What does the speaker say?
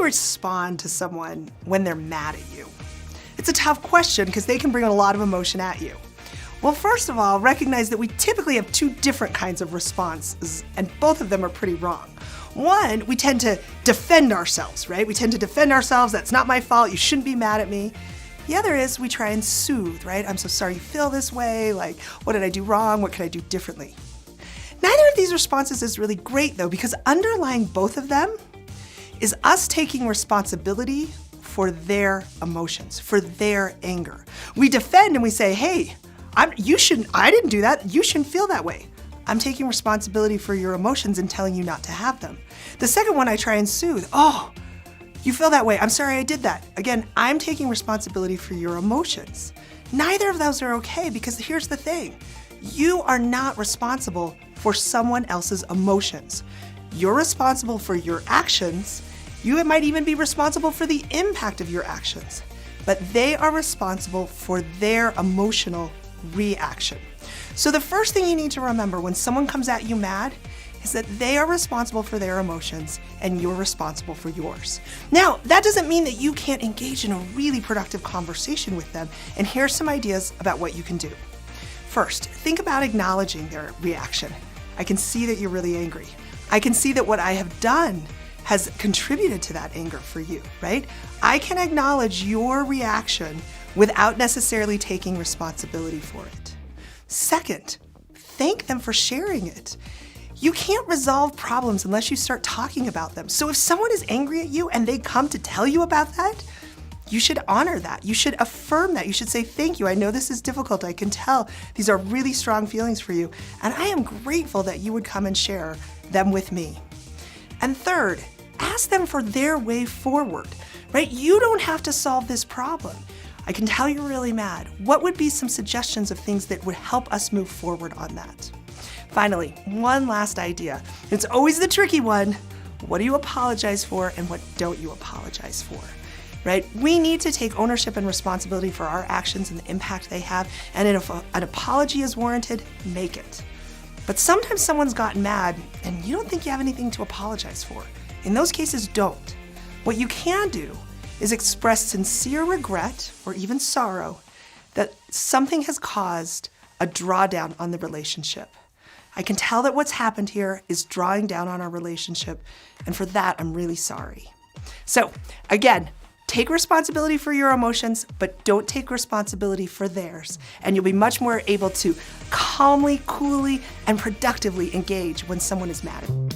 respond to someone when they're mad at you? It's a tough question because they can bring a lot of emotion at you. Well, first of all, recognize that we typically have two different kinds of responses, and both of them are pretty wrong. One, we tend to defend ourselves, right? We tend to defend ourselves. That's not my fault. You shouldn't be mad at me. The other is we try and soothe, right? I'm so sorry you feel this way. Like, what did I do wrong? What could I do differently? Neither of these responses is really great though, because underlying both of them is us taking responsibility for their emotions, for their anger. We defend and we say, hey, I didn't do that. You shouldn't feel that way. I'm taking responsibility for your emotions and telling you not to have them. The second one, I try and soothe. Oh, you feel that way. I'm sorry I did that. Again, I'm taking responsibility for your emotions. Neither of those are okay because here's the thing. You are not responsible for someone else's emotions. You're responsible for your actions. You might even be responsible for the impact of your actions, but they are responsible for their emotional reaction. So the first thing you need to remember when someone comes at you mad is that they are responsible for their emotions and you're responsible for yours. Now, that doesn't mean that you can't engage in a really productive conversation with them, and here are some ideas about what you can do. First, think about acknowledging their reaction. I can see that you're really angry. I can see that what I have done has contributed to that anger for you, right? I can acknowledge your reaction without necessarily taking responsibility for it. Second, thank them for sharing it. You can't resolve problems unless you start talking about them. So if someone is angry at you and they come to tell you about that, you should honor that. You should affirm that. You should say, thank you. I know this is difficult. I can tell these are really strong feelings for you. And I am grateful that you would come and share them with me. And third, ask them for their way forward, right? You don't have to solve this problem. I can tell you're really mad. What would be some suggestions of things that would help us move forward on that? Finally, one last idea. It's always the tricky one. What do you apologize for and what don't you apologize for? Right? We need to take ownership and responsibility for our actions and the impact they have, and if an apology is warranted, make it. But sometimes someone's gotten mad and you don't think you have anything to apologize for. In those cases, don't. What you can do is express sincere regret or even sorrow that something has caused a drawdown on the relationship. I can tell that what's happened here is drawing down on our relationship, and for that, I'm really sorry. So again, take responsibility for your emotions, but don't take responsibility for theirs, and you'll be much more able to calmly, coolly, and productively engage when someone is mad at you.